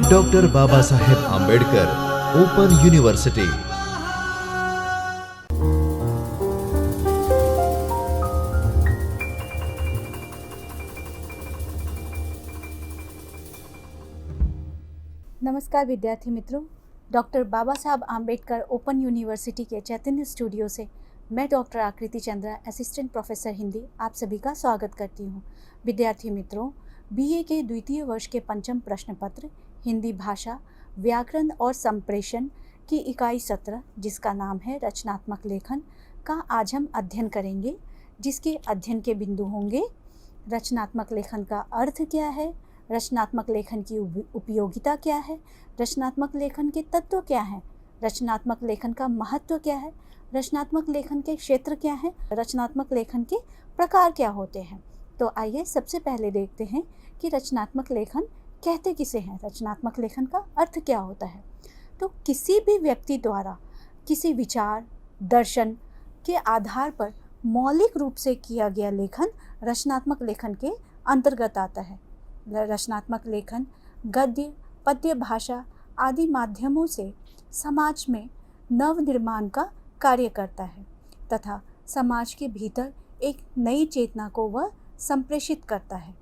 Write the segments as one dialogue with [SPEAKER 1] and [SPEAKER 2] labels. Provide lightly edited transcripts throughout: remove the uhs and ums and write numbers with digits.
[SPEAKER 1] Doctor Baba Saheb Ambedkar open university.
[SPEAKER 2] नमस्कार विद्यार्थी मित्रों, डॉक्टर बाबा साहब आंबेडकर ओपन यूनिवर्सिटी के चैतन्य स्टूडियो से मैं डॉक्टर आकृति चंद्रा, असिस्टेंट प्रोफेसर हिंदी, आप सभी का स्वागत करती हूँ। विद्यार्थी मित्रों, बीए के द्वितीय वर्ष के पंचम प्रश्न पत्र हिंदी भाषा, व्याकरण और संप्रेषण की इकाई 17, जिसका नाम है रचनात्मक लेखन, का आज हम अध्ययन करेंगे। जिसके अध्ययन के बिंदु होंगे: रचनात्मक लेखन का अर्थ क्या है, रचनात्मक लेखन की उपयोगिता क्या है, रचनात्मक लेखन के तत्व क्या हैं, रचनात्मक लेखन का महत्व क्या है, रचनात्मक लेखन के क्षेत्र क्या हैं, रचनात्मक लेखन के प्रकार क्या होते हैं। तो आइए सबसे पहले देखते हैं कि रचनात्मक लेखन कहते किसे हैं, रचनात्मक लेखन का अर्थ क्या होता है। तो किसी भी व्यक्ति द्वारा किसी विचार, दर्शन के आधार पर मौलिक रूप से किया गया लेखन रचनात्मक लेखन के अंतर्गत आता है। रचनात्मक लेखन गद्य, पद्य, भाषा आदि माध्यमों से समाज में नव निर्माण का कार्य करता है तथा समाज के भीतर एक नई चेतना को वह संप्रेषित करता है।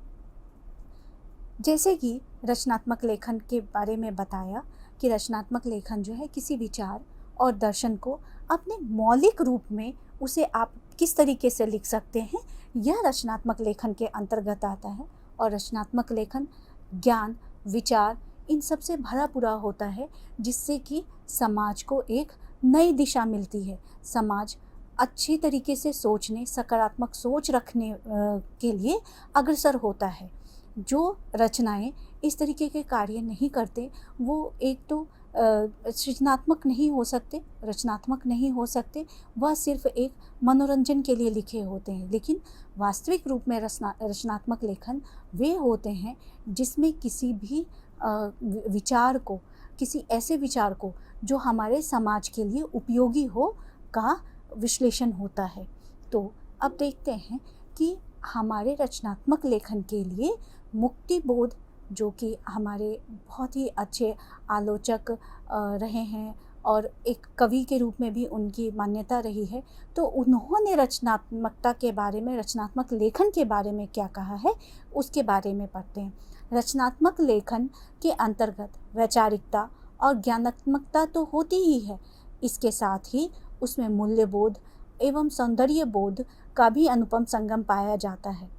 [SPEAKER 2] जैसे कि रचनात्मक लेखन के बारे में बताया कि रचनात्मक लेखन जो है किसी विचार और दर्शन को अपने मौलिक रूप में उसे आप किस तरीके से लिख सकते हैं, यह रचनात्मक लेखन के अंतर्गत आता है। और रचनात्मक लेखन ज्ञान, विचार इन सब से भरा पूरा होता है, जिससे कि समाज को एक नई दिशा मिलती है। समाज अच्छी तरीके से सोचने, सकारात्मक सोच रखने के लिए अग्रसर होता है। जो रचनाएं इस तरीके के कार्य नहीं करते वो एक तो सृजनात्मक नहीं हो सकते, रचनात्मक नहीं हो सकते, वह सिर्फ एक मनोरंजन के लिए लिखे होते हैं। लेकिन वास्तविक रूप में रचनात्मक लेखन वे होते हैं जिसमें किसी भी विचार को, किसी ऐसे विचार को जो हमारे समाज के लिए उपयोगी हो, का विश्लेषण होता है। तो अब देखते हैं कि हमारे रचनात्मक लेखन के लिए मुक्ति बोध, जो कि हमारे बहुत ही अच्छे आलोचक रहे हैं और एक कवि के रूप में भी उनकी मान्यता रही है, तो उन्होंने रचनात्मकता के बारे में, रचनात्मक लेखन के बारे में क्या कहा है, उसके बारे में पढ़ते हैं। रचनात्मक लेखन के अंतर्गत वैचारिकता और ज्ञानात्मकता तो होती ही है, इसके साथ ही उसमें मूल्यबोध एवं सौंदर्य बोध का भी अनुपम संगम पाया जाता है।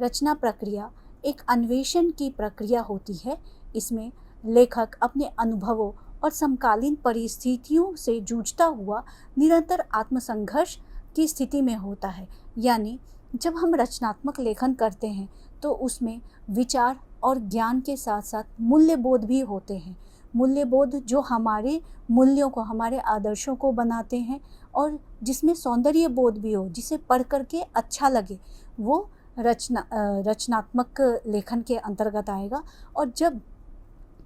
[SPEAKER 2] रचना प्रक्रिया एक अन्वेषण की प्रक्रिया होती है। इसमें लेखक अपने अनुभवों और समकालीन परिस्थितियों से जूझता हुआ निरंतर आत्मसंघर्ष की स्थिति में होता है। यानी जब हम रचनात्मक लेखन करते हैं तो उसमें विचार और ज्ञान के साथ साथ मूल्यबोध भी होते हैं। मूल्यबोध जो हमारे मूल्यों को, हमारे आदर्शों को बनाते हैं, और जिसमें सौंदर्य बोध भी हो, जिसे पढ़ करके अच्छा लगे, वो रचनात्मक लेखन के अंतर्गत आएगा। और जब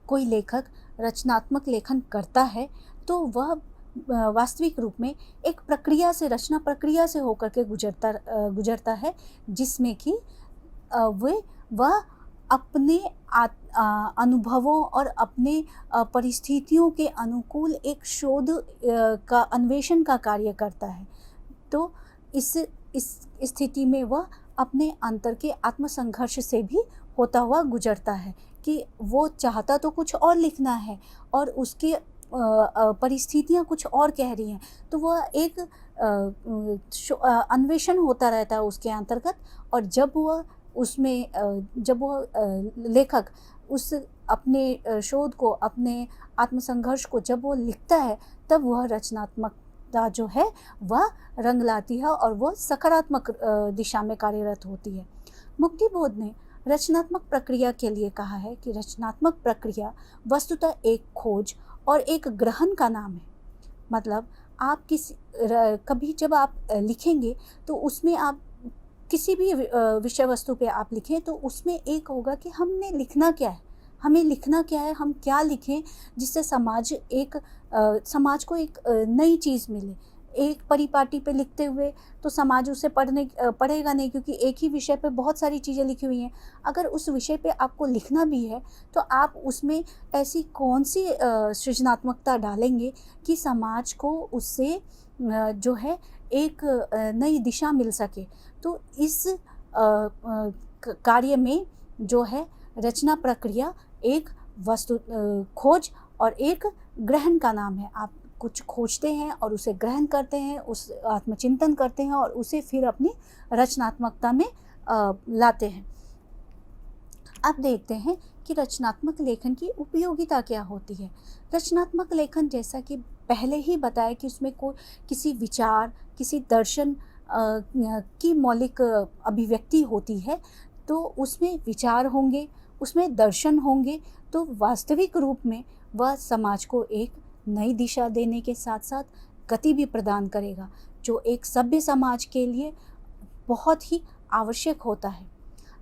[SPEAKER 2] कोई लेखक रचनात्मक लेखन करता है तो वह वास्तविक रूप में एक प्रक्रिया से, रचना प्रक्रिया से होकर के गुजरता है, जिसमें कि वह अपने अनुभवों और अपने परिस्थितियों के अनुकूल एक शोध का, अन्वेषण का कार्य करता है। तो इस स्थिति में वह अपने अंतर के आत्मसंघर्ष से भी होता हुआ गुजरता है कि वो चाहता तो कुछ और लिखना है और उसकी परिस्थितियाँ कुछ और कह रही हैं, तो वह एक अन्वेषण होता रहता है उसके अंतर्गत। और जब वह लेखक उस अपने शोध को, अपने आत्मसंघर्ष को जब वो लिखता है, तब वह रचनात्मकता जो है वह रंग लाती है और वह सकारात्मक दिशा में कार्यरत होती है। मुक्ति बोध ने रचनात्मक प्रक्रिया के लिए कहा है कि रचनात्मक प्रक्रिया वस्तुतः एक खोज और एक ग्रहण का नाम है। मतलब आप कभी जब आप लिखेंगे तो उसमें आप किसी भी विषय वस्तु पे आप लिखें तो उसमें एक होगा कि हमने लिखना क्या है, हमें लिखना क्या है, हम क्या लिखें जिससे समाज को एक नई चीज़ मिले, एक परिपाटी पे लिखते हुए तो समाज उसे पढ़ेगा नहीं, क्योंकि एक ही विषय पे बहुत सारी चीज़ें लिखी हुई हैं। अगर उस विषय पे आपको लिखना भी है तो आप उसमें ऐसी कौन सी सृजनात्मकता डालेंगे कि समाज को उससे जो है एक नई दिशा मिल सके। तो इस कार्य में जो है रचना प्रक्रिया एक वस्तु खोज और एक ग्रहण का नाम है। आप कुछ खोजते हैं और उसे ग्रहण करते हैं, उस आत्मचिंतन करते हैं और उसे फिर अपनी रचनात्मकता में लाते हैं। अब देखते हैं कि रचनात्मक लेखन की उपयोगिता क्या होती है। रचनात्मक लेखन, जैसा कि पहले ही बताया, कि उसमें कोई किसी विचार, किसी दर्शन की मौलिक अभिव्यक्ति होती है, तो उसमें विचार होंगे, उसमें दर्शन होंगे, तो वास्तविक रूप में वह समाज को एक नई दिशा देने के साथ साथ गति भी प्रदान करेगा, जो एक सभ्य समाज के लिए बहुत ही आवश्यक होता है।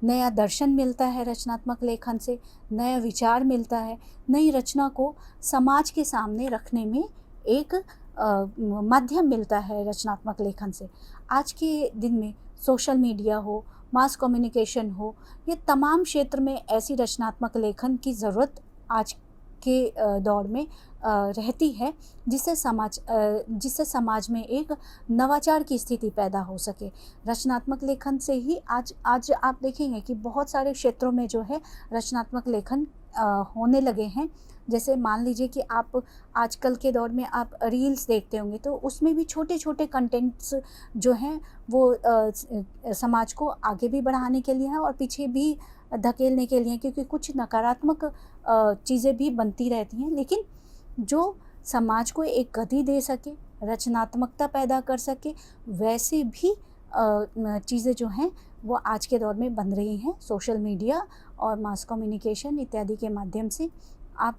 [SPEAKER 2] नया दर्शन मिलता है रचनात्मक लेखन से, नया विचार मिलता है, नई रचना को समाज के सामने रखने में एक माध्यम मिलता है रचनात्मक लेखन से। आज के दिन में सोशल मीडिया हो, मास कम्युनिकेशन हो, ये तमाम क्षेत्र में ऐसी रचनात्मक लेखन की ज़रूरत आज के दौर में रहती है, जिससे समाज में एक नवाचार की स्थिति पैदा हो सके। रचनात्मक लेखन से ही आज आप देखेंगे कि बहुत सारे क्षेत्रों में जो है रचनात्मक लेखन होने लगे हैं। जैसे मान लीजिए कि आप आजकल के दौर में आप रील्स देखते होंगे, तो उसमें भी छोटे छोटे कंटेंट्स जो हैं वो समाज को आगे भी बढ़ाने के लिए हैं और पीछे भी धकेलने के लिए, क्योंकि कुछ नकारात्मक चीज़ें भी बनती रहती हैं, लेकिन जो समाज को एक गति दे सके, रचनात्मकता पैदा कर सके, वैसे भी चीज़ें जो हैं वो आज के दौर में बन रही हैं सोशल मीडिया और मास कम्युनिकेशन इत्यादि के माध्यम से। आप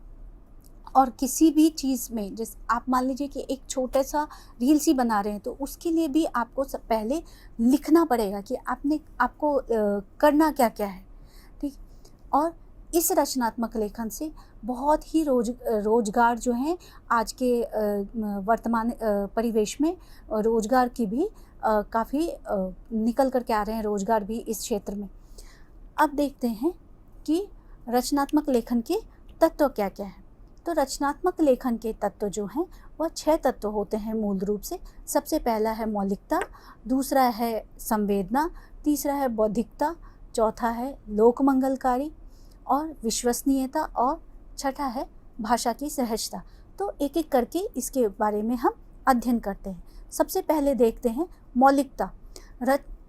[SPEAKER 2] और किसी भी चीज़ में, जैसे आप मान लीजिए कि एक छोटा सा रील्स ही बना रहे हैं, तो उसके लिए भी आपको पहले लिखना पड़ेगा कि आपको करना क्या क्या है, ठीक। और इस रचनात्मक लेखन से बहुत ही रोजगार जो है आज के वर्तमान परिवेश में रोजगार की भी काफ़ी निकल कर के आ रहे हैं रोजगार भी इस क्षेत्र में। अब देखते हैं कि रचनात्मक लेखन के तत्व क्या क्या है। तो रचनात्मक लेखन के तत्व जो हैं वह 6 तत्व होते हैं मूल रूप से। सबसे पहला है मौलिकता, दूसरा है संवेदना, तीसरा है बौद्धिकता, चौथा है लोकमंगलकारी और विश्वसनीयता, और छठा है भाषा की सहजता। तो एक एक करके इसके बारे में हम अध्ययन करते हैं। सबसे पहले देखते हैं मौलिकता।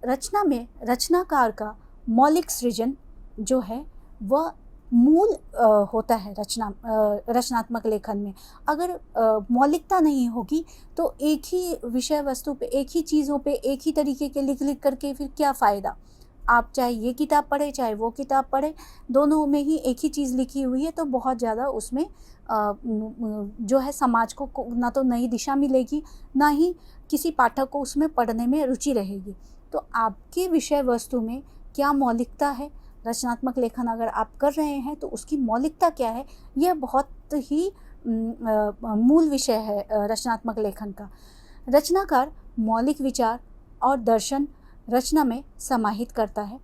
[SPEAKER 2] रचना में रचनाकार का मौलिक सृजन जो है वह मूल होता है रचनात्मक लेखन में। अगर मौलिकता नहीं होगी तो एक ही विषय वस्तु पे, एक ही चीज़ों पे एक ही तरीके के लिख करके फिर क्या फ़ायदा। आप चाहे ये किताब पढ़े चाहे वो किताब पढ़े, दोनों में ही एक ही चीज़ लिखी हुई है, तो बहुत ज़्यादा उसमें जो है समाज को ना तो नई दिशा मिलेगी, ना ही किसी पाठक को उसमें पढ़ने में रुचि रहेगी। तो आपके विषय वस्तु में क्या मौलिकता है, रचनात्मक लेखन अगर आप कर रहे हैं तो उसकी मौलिकता क्या है, यह बहुत ही मूल विषय है रचनात्मक लेखन का। रचनाकार मौलिक विचार और दर्शन रचना में समाहित करता है।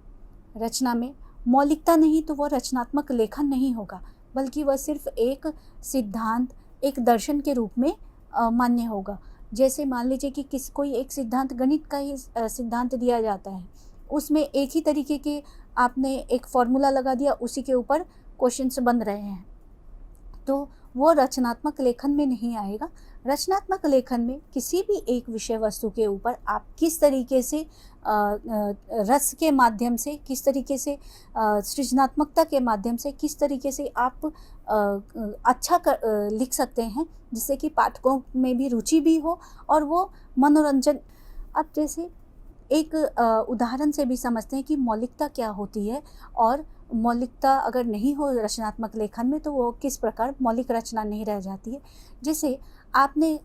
[SPEAKER 2] रचना में मौलिकता नहीं तो वह रचनात्मक लेखन नहीं होगा, बल्कि वह सिर्फ एक सिद्धांत, एक दर्शन के रूप में मान्य होगा। जैसे मान लीजिए कि कोई एक सिद्धांत, गणित का ही सिद्धांत दिया जाता है, उसमें एक ही तरीके के आपने एक फॉर्मूला लगा दिया, उसी के ऊपर क्वेश्चंस बन रहे हैं, तो वो रचनात्मक लेखन में नहीं आएगा। रचनात्मक लेखन में किसी भी एक विषय वस्तु के ऊपर आप किस तरीके से रस के माध्यम से, किस तरीके से सृजनात्मकता के माध्यम से, किस तरीके से आप अच्छा लिख सकते हैं, जिससे कि पाठकों में भी रुचि भी हो और वो मनोरंजन। अब जैसे एक उदाहरण से भी समझते हैं कि मौलिकता क्या होती है, और मौलिकता अगर नहीं हो रचनात्मक लेखन में तो वो किस प्रकार मौलिक रचना नहीं रह जाती है। जैसे आपने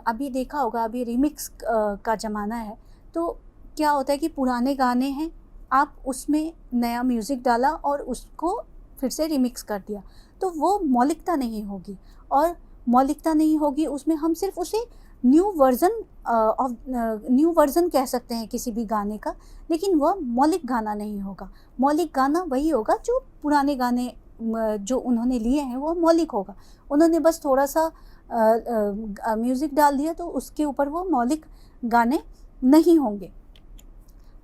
[SPEAKER 2] अभी देखा होगा, अभी रिमिक्स का ज़माना है, तो क्या होता है कि पुराने गाने हैं, आप उसमें नया म्यूज़िक डाला और उसको फिर से रिमिक्स कर दिया, तो वो मौलिकता नहीं होगी। और मौलिकता नहीं होगी उसमें, हम सिर्फ उसे न्यू वर्जन कह सकते हैं किसी भी गाने का, लेकिन वह मौलिक गाना नहीं होगा। मौलिक गाना वही होगा जो पुराने गाने जो उन्होंने लिए हैं वो मौलिक होगा। उन्होंने बस थोड़ा सा म्यूज़िक डाल दिया तो उसके ऊपर वो मौलिक गाने नहीं होंगे।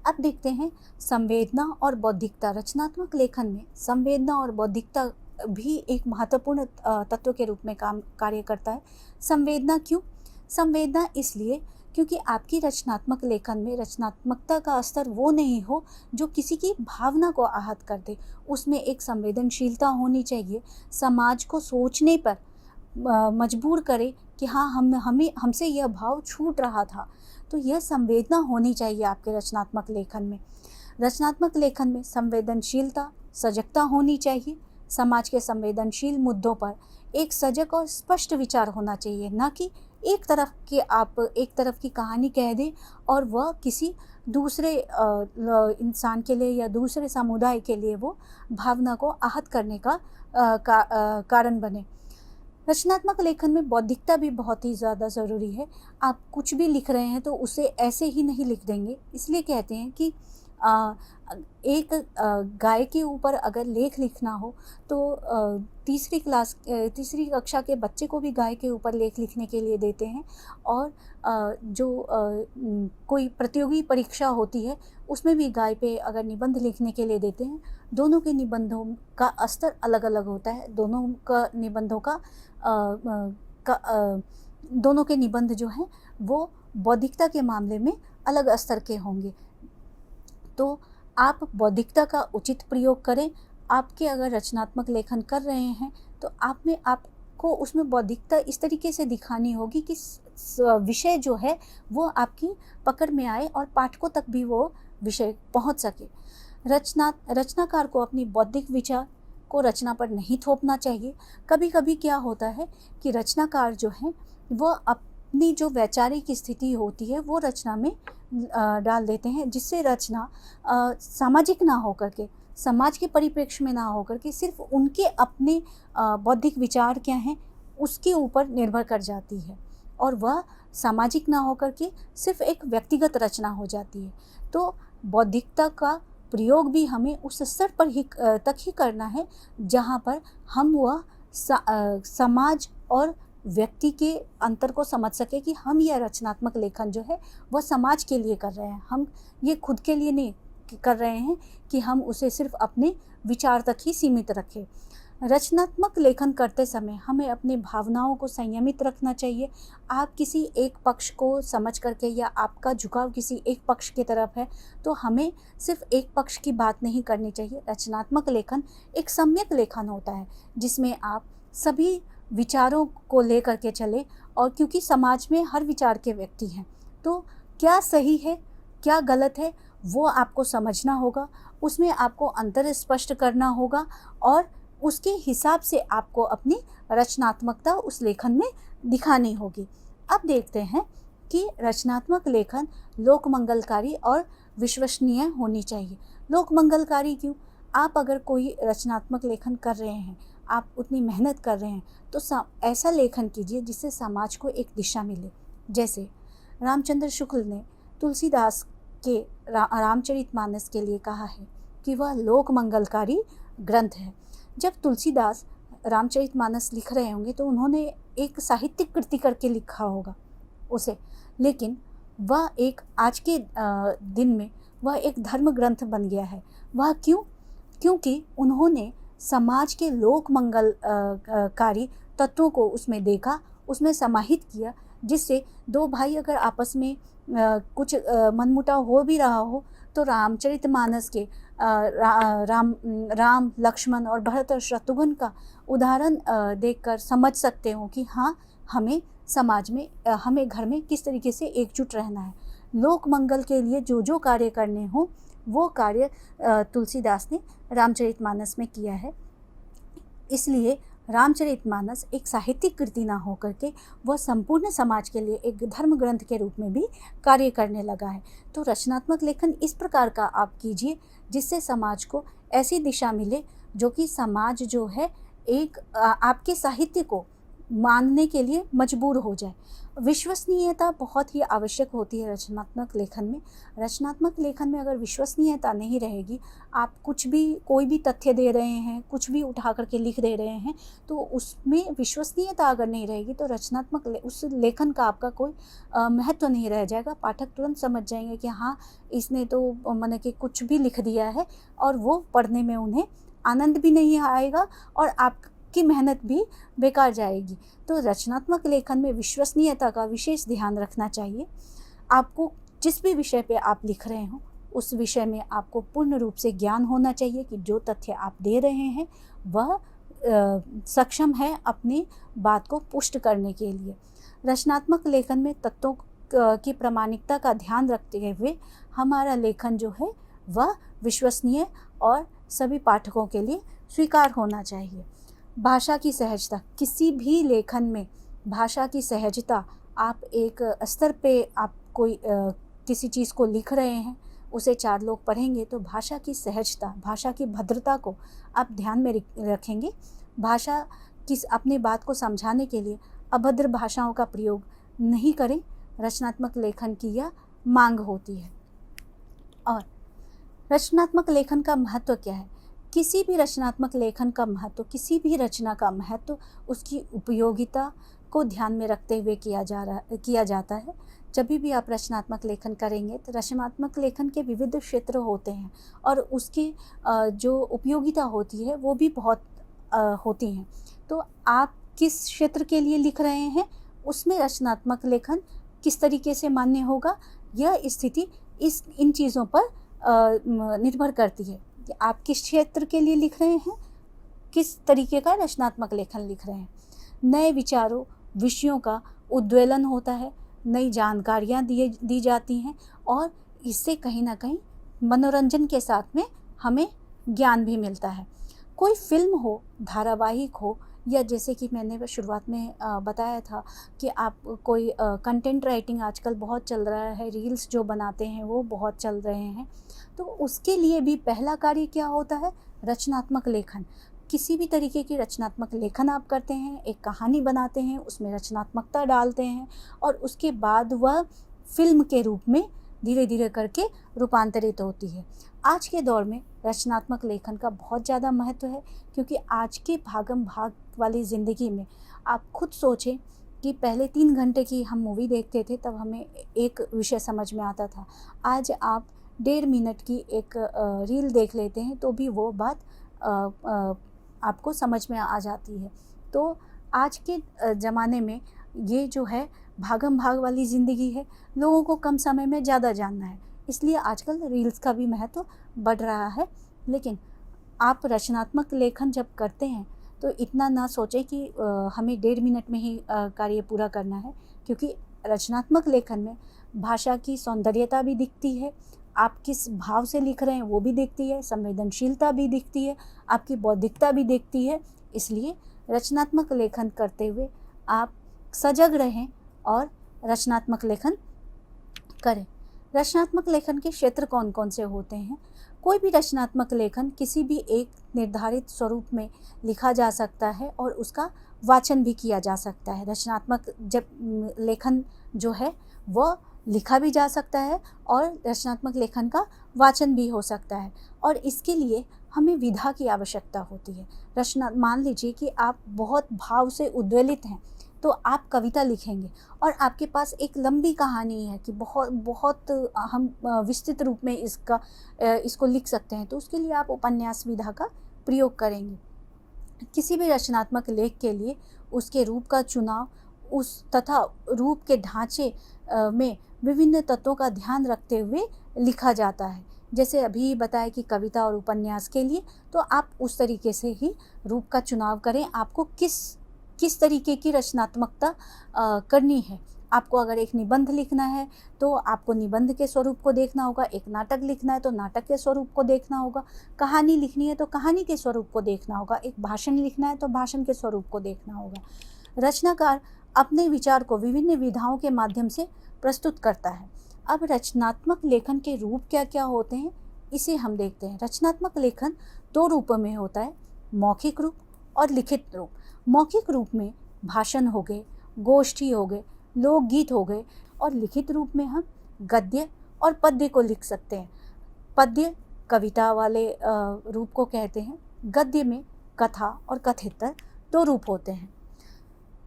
[SPEAKER 2] अब देखते हैं संवेदना और बौद्धिकता। रचनात्मक लेखन में संवेदना और बौद्धिकता भी एक महत्वपूर्ण तत्व के रूप में कार्य करता है। संवेदना क्यों? संवेदना इसलिए क्योंकि आपकी रचनात्मक लेखन में रचनात्मकता का स्तर वो नहीं हो जो किसी की भावना को आहत कर दे। उसमें एक संवेदनशीलता होनी चाहिए, समाज को सोचने पर मजबूर करे कि हाँ हमसे यह भाव छूट रहा था। तो यह संवेदना होनी चाहिए आपके रचनात्मक लेखन में। रचनात्मक लेखन में संवेदनशीलता, सजगता होनी चाहिए। समाज के संवेदनशील मुद्दों पर एक सजग और स्पष्ट विचार होना चाहिए, ना कि एक तरफ की कहानी कह दें और वह किसी दूसरे इंसान के लिए या दूसरे समुदाय के लिए वो भावना को आहत करने का कारण बने। रचनात्मक लेखन में बौद्धिकता भी बहुत ही ज़्यादा ज़रूरी है। आप कुछ भी लिख रहे हैं तो उसे ऐसे ही नहीं लिख देंगे। इसलिए कहते हैं कि एक गाय के ऊपर अगर लेख लिखना हो तो तीसरी कक्षा के बच्चे को भी गाय के ऊपर लेख लिखने के लिए देते हैं। और कोई प्रतियोगी परीक्षा होती है उसमें भी गाय पे अगर निबंध लिखने के लिए देते हैं। दोनों के निबंधों का स्तर अलग अलग होता है। दोनों के निबंध जो हैं वो बौद्धिकता के मामले में अलग स्तर के होंगे। तो आप बौद्धिकता का उचित प्रयोग करें। आपके अगर रचनात्मक लेखन कर रहे हैं तो आपको उसमें बौद्धिकता इस तरीके से दिखानी होगी कि विषय जो है वो आपकी पकड़ में आए और पाठकों तक भी वो विषय पहुंच सके। रचनाकार को अपनी बौद्धिक विचार को रचना पर नहीं थोपना चाहिए। कभी कभी क्या होता है कि रचनाकार जो है वो अपनी जो वैचारिक स्थिति होती है वो रचना में डाल देते हैं, जिससे रचना सामाजिक ना होकर के, समाज के परिप्रेक्ष्य में ना होकर के सिर्फ उनके अपने बौद्धिक विचार क्या हैं उसके ऊपर निर्भर कर जाती है और वह सामाजिक ना होकर के सिर्फ एक व्यक्तिगत रचना हो जाती है। तो बौद्धिकता का प्रयोग भी हमें उस स्तर पर तक ही करना है जहाँ पर हम वह समाज और व्यक्ति के अंतर को समझ सके कि हम यह रचनात्मक लेखन जो है वह समाज के लिए कर रहे हैं। हम ये खुद के लिए नहीं कर रहे हैं कि हम उसे सिर्फ अपने विचार तक ही सीमित रखें। रचनात्मक लेखन करते समय हमें अपनी भावनाओं को संयमित रखना चाहिए। आप किसी एक पक्ष को समझ करके या आपका झुकाव किसी एक पक्ष की तरफ है तो हमें सिर्फ एक पक्ष की बात नहीं करनी चाहिए। रचनात्मक लेखन एक सम्यक लेखन होता है जिसमें आप सभी विचारों को लेकर के चले, और क्योंकि समाज में हर विचार के व्यक्ति हैं तो क्या सही है क्या गलत है वो आपको समझना होगा, उसमें आपको अंतर स्पष्ट करना होगा और उसके हिसाब से आपको अपनी रचनात्मकता उस लेखन में दिखानी होगी। अब देखते हैं कि रचनात्मक लेखन लोक मंगलकारी और विश्वसनीय होनी चाहिए। लोक मंगलकारी क्यों? आप अगर कोई रचनात्मक लेखन कर रहे हैं, आप उतनी मेहनत कर रहे हैं तो ऐसा लेखन कीजिए जिससे समाज को एक दिशा मिले। जैसे रामचंद्र शुक्ल ने तुलसीदास के रामचरितमानस के लिए कहा है कि वह लोक मंगलकारी ग्रंथ है। जब तुलसीदास रामचरितमानस लिख रहे होंगे तो उन्होंने एक साहित्यिक कृति करके लिखा होगा उसे, लेकिन वह एक आज के दिन में वह एक धर्म ग्रंथ बन गया है। वह क्यों? क्योंकि उन्होंने समाज के लोक मंगलकारी तत्वों को उसमें देखा, उसमें समाहित किया, जिससे दो भाई अगर आपस में कुछ मनमुटाव हो भी रहा हो तो रामचरितमानस के राम लक्ष्मण और भरत और शत्रुघ्न का उदाहरण देखकर समझ सकते हो कि हाँ हमें समाज में हमें घर में किस तरीके से एकजुट रहना है। लोक मंगल के लिए जो जो कार्य करने हो वो कार्य तुलसीदास ने रामचरितमानस में किया है। इसलिए रामचरितमानस एक साहित्यिक कृति ना होकर के वह संपूर्ण समाज के लिए एक धर्म ग्रंथ के रूप में भी कार्य करने लगा है। तो रचनात्मक लेखन इस प्रकार का आप कीजिए जिससे समाज को ऐसी दिशा मिले जो कि समाज जो है एक आपके साहित्य को मानने के लिए मजबूर हो जाए। विश्वसनीयता बहुत ही आवश्यक होती है रचनात्मक लेखन में। रचनात्मक लेखन में अगर विश्वसनीयता नहीं रहेगी, आप कुछ भी, कोई भी तथ्य दे रहे हैं, कुछ भी उठा करके लिख दे रहे हैं, तो उसमें विश्वसनीयता अगर नहीं रहेगी तो उस लेखन का आपका कोई महत्व नहीं रह जाएगा। पाठक तुरंत समझ जाएंगे कि हाँ, इसने तो माने कि कुछ भी लिख दिया है, और वो पढ़ने में उन्हें आनंद भी नहीं आएगा और आपकी मेहनत भी बेकार जाएगी। तो रचनात्मक लेखन में विश्वसनीयता का विशेष ध्यान रखना चाहिए। आपको जिस भी विषय पे आप लिख रहे हो, उस विषय में आपको पूर्ण रूप से ज्ञान होना चाहिए कि जो तथ्य आप दे रहे हैं वह सक्षम है अपनी बात को पुष्ट करने के लिए। रचनात्मक लेखन में तत्वों की प्रामाणिकता का ध्यान रखते हुए हमारा लेखन जो है वह विश्वसनीय और सभी पाठकों के लिए स्वीकार होना चाहिए। भाषा की सहजता, किसी भी लेखन में भाषा की सहजता, आप एक स्तर पे आप कोई किसी चीज़ को लिख रहे हैं, उसे 4 लोग पढ़ेंगे तो भाषा की सहजता, भाषा की भद्रता को आप ध्यान में रखेंगे। भाषा की अपनी बात को समझाने के लिए अभद्र भाषाओं का प्रयोग नहीं करें। रचनात्मक लेखन की यह मांग होती है। और रचनात्मक लेखन का महत्व क्या है? किसी भी रचनात्मक लेखन का महत्व, किसी भी रचना का महत्व उसकी उपयोगिता को ध्यान में रखते हुए किया जाता है। जब भी आप रचनात्मक लेखन करेंगे तो रचनात्मक लेखन के विविध क्षेत्र होते हैं और उसकी जो उपयोगिता होती है वो भी बहुत होती हैं। तो आप किस क्षेत्र के लिए लिख रहे हैं, उसमें रचनात्मक लेखन किस तरीके से मान्य होगा, यह स्थिति इन चीज़ों पर निर्भर करती है कि आप किस क्षेत्र के लिए लिख रहे हैं, किस तरीके का रचनात्मक लेखन लिख रहे हैं। नए विचारों, विषयों का उद्वेलन होता है, नई जानकारियाँ दी जाती हैं और इससे कहीं ना कहीं मनोरंजन के साथ में हमें ज्ञान भी मिलता है। कोई फिल्म हो, धारावाहिक हो, या जैसे कि मैंने शुरुआत में बताया था कि आप कोई कंटेंट राइटिंग आजकल बहुत चल रहा है, रील्स जो बनाते हैं वो बहुत चल रहे हैं, तो उसके लिए भी पहला कार्य क्या होता है? रचनात्मक लेखन। किसी भी तरीके की रचनात्मक लेखन आप करते हैं, एक कहानी बनाते हैं, उसमें रचनात्मकता डालते हैं और उसके बाद वह फिल्म के रूप में धीरे धीरे करके रूपांतरित होती है। आज के दौर में रचनात्मक लेखन का बहुत ज़्यादा महत्व है, क्योंकि आज के भागम भाग वाली ज़िंदगी में आप खुद सोचें कि पहले 3 घंटे की हम मूवी देखते थे तब हमें एक विषय समझ में आता था। आज आप 1.5 मिनट की एक रील देख लेते हैं तो भी वो बात आपको समझ में आ जाती है। तो आज के ज़माने में ये जो है भागम भाग वाली ज़िंदगी है, लोगों को कम समय में ज़्यादा जानना है, इसलिए आजकल रील्स का भी महत्व बढ़ रहा है। लेकिन आप रचनात्मक लेखन जब करते हैं तो इतना ना सोचें कि हमें 1.5 मिनट में ही कार्य पूरा करना है, क्योंकि रचनात्मक लेखन में भाषा की सौंदर्यता भी दिखती है, आप किस भाव से लिख रहे हैं वो भी दिखती है, संवेदनशीलता भी दिखती है, आपकी बौद्धिकता भी दिखती है। इसलिए रचनात्मक लेखन करते हुए आप सजग रहें और रचनात्मक लेखन करें। रचनात्मक लेखन के क्षेत्र कौन कौन से होते हैं? कोई भी रचनात्मक लेखन किसी भी एक निर्धारित स्वरूप में लिखा जा सकता है और उसका वाचन भी किया जा सकता है। रचनात्मक जब लेखन जो है वह लिखा भी जा सकता है और रचनात्मक लेखन का वाचन भी हो सकता है, और इसके लिए हमें विधा की आवश्यकता होती है। मान लीजिए कि आप बहुत भाव से उद्वेलित हैं तो आप कविता लिखेंगे और आपके पास एक लंबी कहानी है कि बहुत हम विस्तृत रूप में इसको लिख सकते हैं, तो उसके लिए आप उपन्यास विधा का प्रयोग करेंगे। किसी भी रचनात्मक लेख के लिए उसके रूप का चुनाव तथा रूप के ढांचे में विभिन्न तत्वों का ध्यान रखते हुए लिखा जाता है। जैसे अभी बताया कि कविता और उपन्यास के लिए, तो आप उस तरीके से ही रूप का चुनाव करें। आपको किस तरीके की रचनात्मकता करनी है। आपको अगर एक निबंध लिखना है तो आपको निबंध के स्वरूप को देखना होगा, एक नाटक लिखना है तो नाटक के स्वरूप को देखना होगा, कहानी लिखनी है तो कहानी के स्वरूप को देखना होगा, एक भाषण लिखना है तो भाषण के स्वरूप को देखना होगा। रचनाकार अपने विचार को विभिन्न विधाओं के माध्यम से प्रस्तुत करता है। अब रचनात्मक लेखन के रूप क्या क्या होते हैं, इसे हम देखते हैं। रचनात्मक लेखन 2 रूपों में होता है, मौखिक रूप और लिखित रूप। मौखिक रूप में भाषण हो गए, गोष्ठी हो गए, लोकगीत हो गए, और लिखित रूप में हम गद्य और पद्य को लिख सकते हैं। पद्य कविता वाले रूप को कहते हैं, गद्य में कथा और कथेतर 2 रूप होते हैं।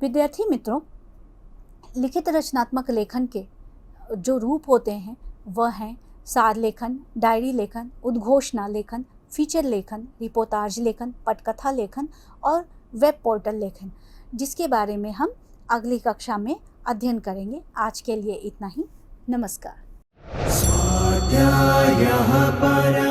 [SPEAKER 2] विद्यार्थी मित्रों, लिखित रचनात्मक लेखन के जो रूप होते हैं वह हैं सार लेखन, डायरी लेखन, उद्घोषणा लेखन, फीचर लेखन, रिपोर्टाज लेखन, पटकथा लेखन और वेब पोर्टल लेखन, जिसके बारे में हम अगली कक्षा में अध्ययन करेंगे। आज के लिए इतना ही। नमस्कार।
[SPEAKER 3] स्वाध्यायः परः